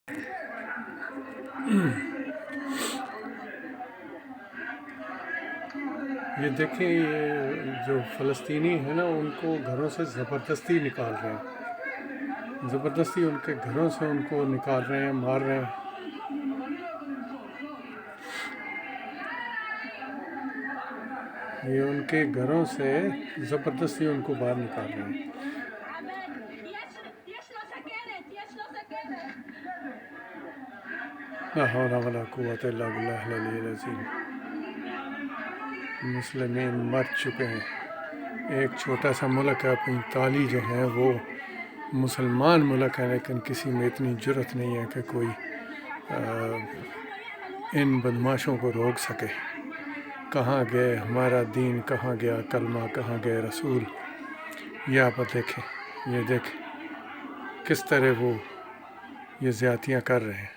یہ دیکھیں، یہ جو فلسطینی ہیں نا، ان کو گھروں سے زبردستی نکال رہے ہیں، زبردستی ان کے گھروں سے ان کو نکال رہے ہیں، مار رہے ہیں۔ یہ ان کے گھروں سے زبردستی ان کو باہر نکال رہے ہیں۔ لا حول ولا قوت الا باللہ العلی العظیم۔ مسلمین مر چکے ہیں۔ ایک چھوٹا سا ملک ہے، اپنی تالی جو ہے وہ مسلمان ملک ہے، لیکن کسی میں اتنی جرت نہیں ہے کہ کوئی ان بدماشوں کو روک سکے۔ کہاں گئے ہمارا دین، کہاں گیا کلمہ، کہاں گئے رسول؟ یہ آپ دیکھیں، یہ دیکھیں کس طرح وہ یہ زیادتیاں کر رہے ہیں۔